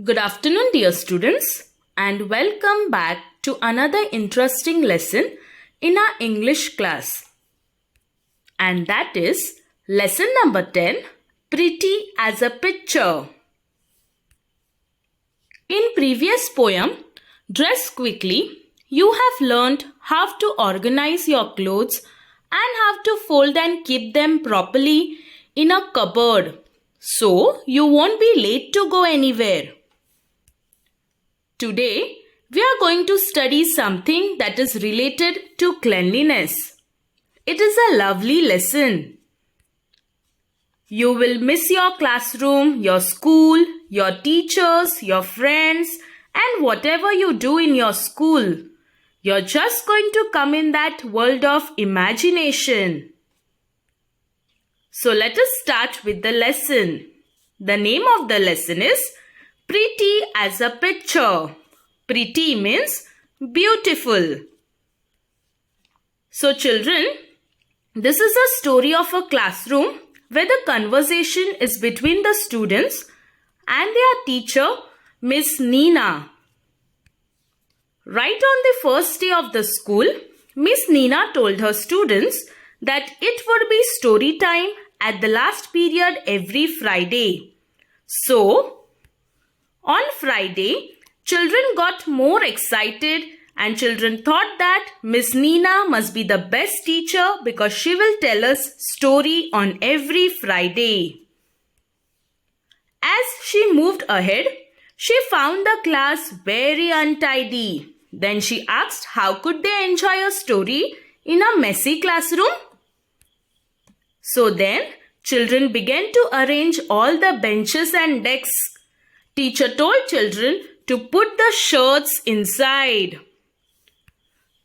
Good afternoon, dear students, and welcome back to another interesting lesson in our English class. And that is lesson number 10, Pretty as a Picture. In previous poem, Dress Quickly, you have learned how to organize your clothes and how to fold and keep them properly in a cupboard, so you won't be late to go anywhere. Today, we are going to study something that is related to cleanliness. It is a lovely lesson. You will miss your classroom, your school, your teachers, your friends, and whatever you do in your school. You're just going to come in that world of imagination. So let us start with the lesson. The name of the lesson is Pretty as a Picture. Pretty means beautiful. So children, this is a story of a classroom where the conversation is between the students and their teacher, Miss Nina. Right on the first day of the school, Miss Nina told her students that it would be story time at the last period every Friday. So, on Friday, children got more excited and children thought that Miss Nina must be the best teacher because she will tell us story on every Friday. As she moved ahead, she found the class very untidy. Then she asked how could they enjoy a story in a messy classroom? So then, children began to arrange all the benches and desks. Teacher told children to put the shirts inside,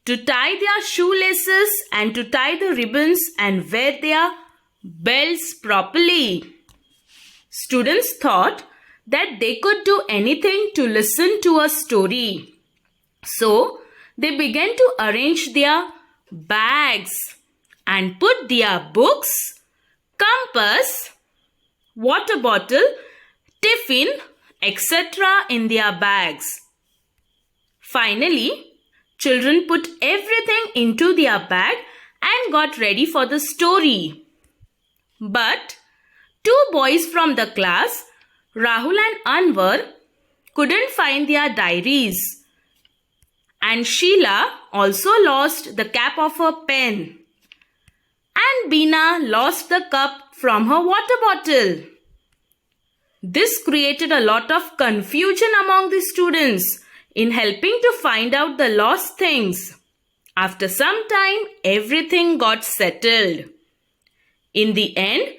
to tie their shoelaces and to tie the ribbons and wear their belts properly. Students thought that they could do anything to listen to a story. So, they began to arrange their bags and put their books, compass, water bottle, tiffin, etc. in their bags. Finally, children put everything into their bag and got ready for the story. But two boys from the class, Rahul and Anwar, couldn't find their diaries. And Sheila also lost the cap of her pen. And Beena lost the cup from her water bottle. This created a lot of confusion among the students in helping to find out the lost things. After some time, everything got settled. In the end,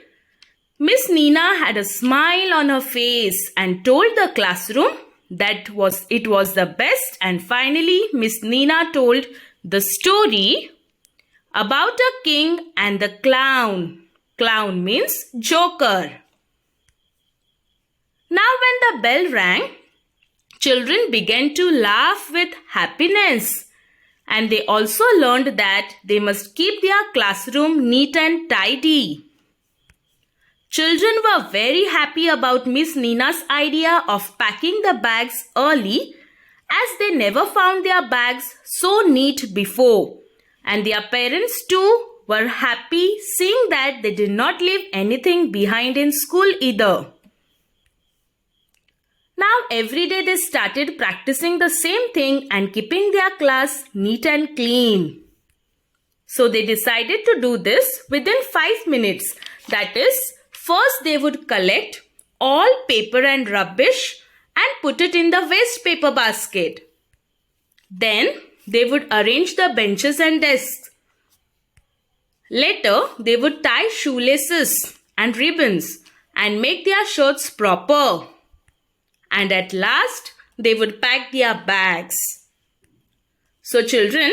Miss Nina had a smile on her face and told the classroom that it was the best, and finally Miss Nina told the story about a king and the clown. Clown means joker. Now when the bell rang, children began to laugh with happiness, and they also learned that they must keep their classroom neat and tidy. Children were very happy about Miss Nina's idea of packing the bags early, as they never found their bags so neat before, and their parents too were happy seeing that they did not leave anything behind in school either. Now every day they started practicing the same thing and keeping their class neat and clean. So they decided to do this within 5 minutes. That is, first they would collect all paper and rubbish and put it in the waste paper basket. Then they would arrange the benches and desks. Later they would tie shoelaces and ribbons and make their shirts proper. And at last, they would pack their bags. So children,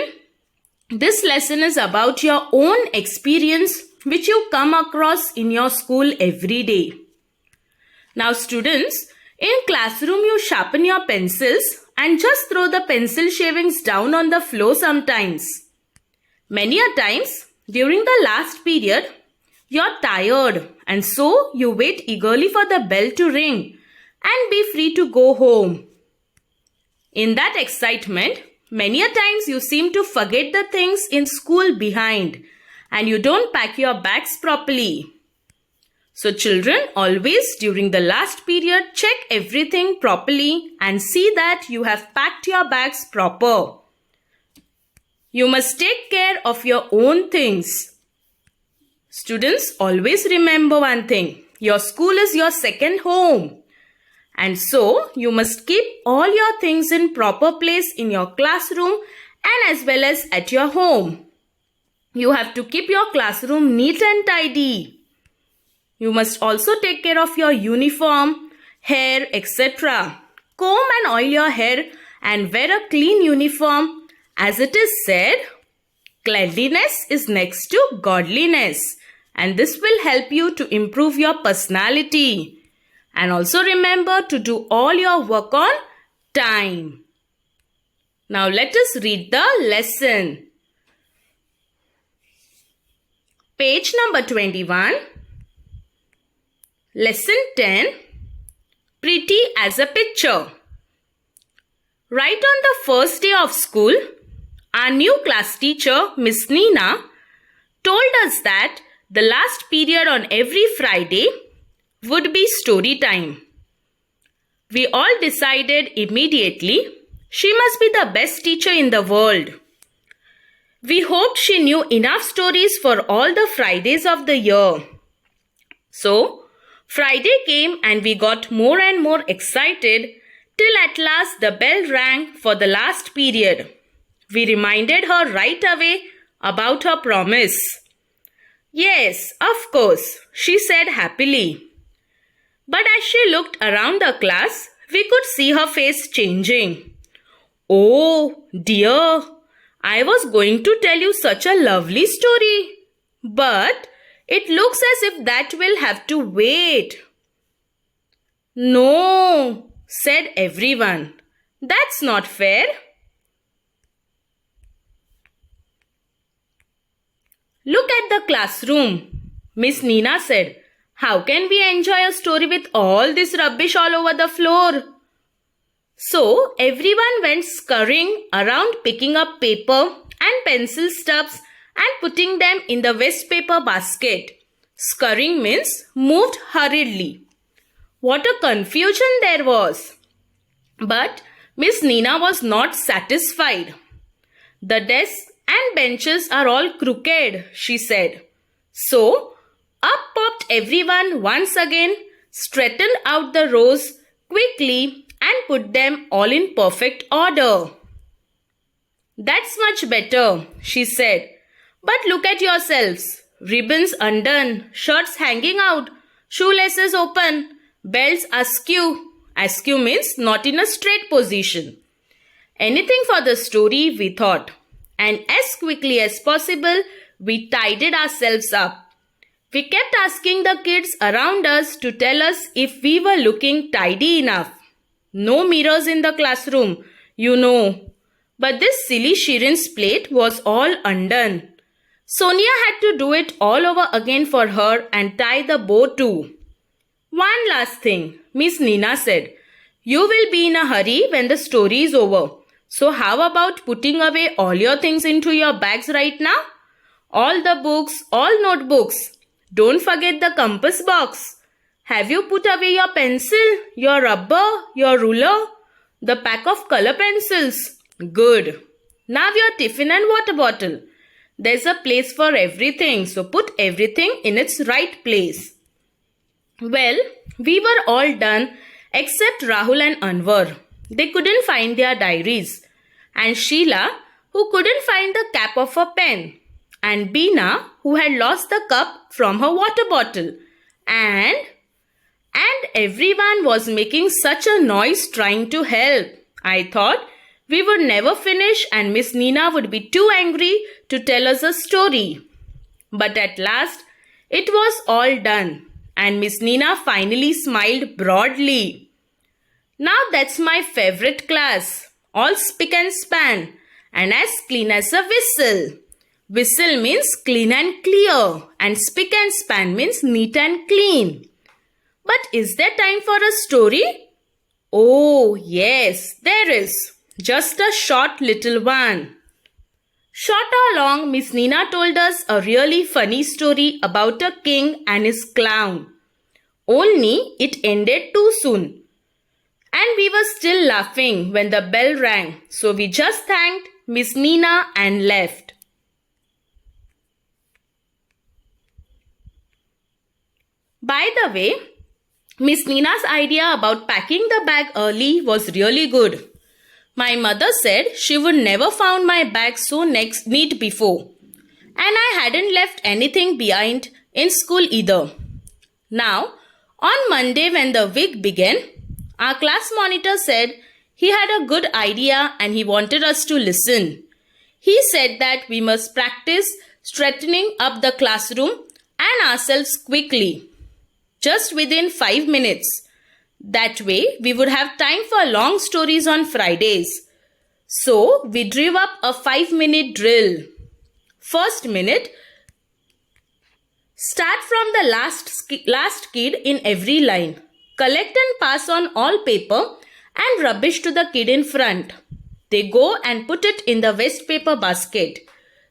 this lesson is about your own experience which you come across in your school every day. Now students, in classroom you sharpen your pencils and just throw the pencil shavings down on the floor sometimes. Many a times, during the last period, you're tired and so you wait eagerly for the bell to ring. and be free to go home. In that excitement, many a times you seem to forget the things in school behind and you don't pack your bags properly. So children, always during the last period, check everything properly and see that you have packed your bags proper. You must take care of your own things. Students, always remember one thing. Your school is your second home. And so, you must keep all your things in proper place in your classroom and as well as at your home. You have to keep your classroom neat and tidy. You must also take care of your uniform, hair, etc. Comb and oil your hair and wear a clean uniform. As it is said, cleanliness is next to godliness, and this will help you to improve your personality. And also remember to do all your work on time. Now let us read the lesson. Page number 21. Lesson 10. Pretty as a picture. Right on the first day of school, our new class teacher, Miss Nina, told us that the last period on every Friday would be story time. We all decided immediately she must be the best teacher in the world. We hoped she knew enough stories for all the Fridays of the year. So, Friday came and we got more and more excited till at last the bell rang for the last period. We reminded her right away about her promise. Yes, of course, she said happily. But as she looked around the class, we could see her face changing. Oh dear, I was going to tell you such a lovely story. But it looks as if that will have to wait. No, said everyone. That's not fair. Look at the classroom, Miss Nina said. How can we enjoy a story with all this rubbish all over the floor? So everyone went scurrying around picking up paper and pencil stubs and putting them in the waste paper basket. Scurrying means moved hurriedly. What a confusion there was. But Miss Nina was not satisfied. The desks and benches are all crooked, she said. So, up popped everyone once again, straightened out the rows quickly and put them all in perfect order. That's much better, she said. But look at yourselves. Ribbons undone, shirts hanging out, shoelaces open, belts askew. Askew means not in a straight position. Anything for the story, we thought. And as quickly as possible, we tidied ourselves up. We kept asking the kids around us to tell us if we were looking tidy enough. No mirrors in the classroom, you know. But this silly Shirin's plate was all undone. Sonia had to do it all over again for her and tie the bow too. One last thing, Miss Nina said. You will be in a hurry when the story is over. So how about putting away all your things into your bags right now? All the books, all notebooks. Don't forget the compass box. Have you put away your pencil, your rubber, your ruler, the pack of color pencils? Good. Now your tiffin and water bottle. There's a place for everything, so put everything in its right place. Well, we were all done except Rahul and Anwar. They couldn't find their diaries. And Sheila, who couldn't find the cap of her pen. And Beena, who had lost the cup from her water bottle. And everyone was making such a noise trying to help. I thought we would never finish and Miss Nina would be too angry to tell us a story. But at last, it was all done. And Miss Nina finally smiled broadly. Now that's my favorite class. All spick and span. And as clean as a whistle. Whistle means clean and clear. And spick and span means neat and clean. But is there time for a story? Oh, yes, there is. Just a short little one. Short or long, Miss Nina told us a really funny story about a king and his clown. Only it ended too soon. And we were still laughing when the bell rang, so we just thanked Miss Nina and left. By the way, Miss Nina's idea about packing the bag early was really good. My mother said she would never found my bag so neat before. And I hadn't left anything behind in school either. Now, on Monday when the week began, our class monitor said he had a good idea and he wanted us to listen. He said that we must practice straightening up the classroom and ourselves quickly, just within 5 minutes. That way, we would have time for long stories on Fridays. So, we drew up a 5-minute drill. First minute, start from the last kid in every line. Collect and pass on all paper and rubbish to the kid in front. They go and put it in the waste paper basket.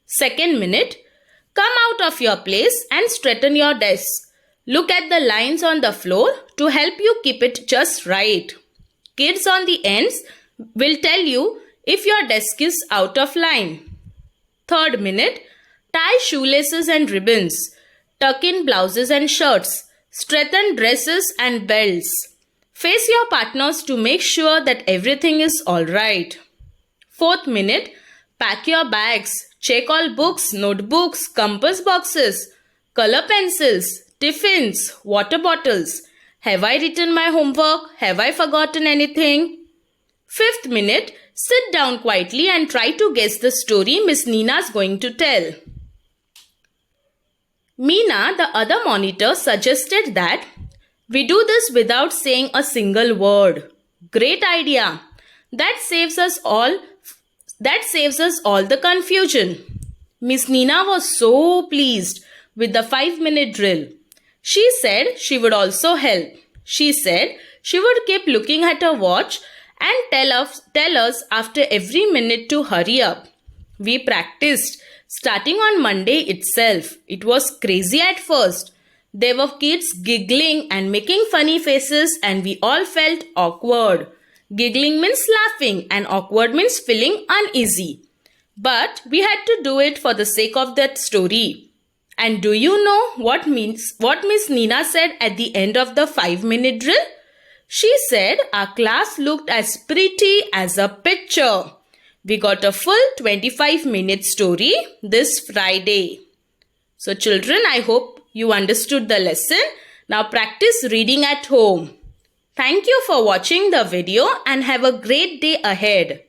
Second minute, come out of your place and straighten your desk. Look at the lines on the floor to help you keep it just right. Kids on the ends will tell you if your desk is out of line. Third minute, tie shoelaces and ribbons. Tuck in blouses and shirts. Straighten dresses and belts. Face your partners to make sure that everything is alright. Fourth minute, pack your bags. Check all books, notebooks, compass boxes, color pencils, tiffins, water bottles. Have I written my homework? Have I forgotten anything? Fifth minute, sit down quietly and try to guess the story Miss Nina's going to tell. Meena, the other monitor, suggested that we do this without saying a single word. Great idea. That saves us all the confusion. Miss Nina was so pleased with the 5-minute drill. She said she would also help. She said she would keep looking at her watch and tell us after every minute to hurry up. We practiced starting on Monday itself. It was crazy at first. There were kids giggling and making funny faces and we all felt awkward. Giggling means laughing and awkward means feeling uneasy. But we had to do it for the sake of that story. And do you know what Miss Nina said at the end of the 5-minute drill? She said our class looked as pretty as a picture. We got a full 25-minute story this Friday. So children, I hope you understood the lesson. Now practice reading at home. Thank you for watching the video and have a great day ahead.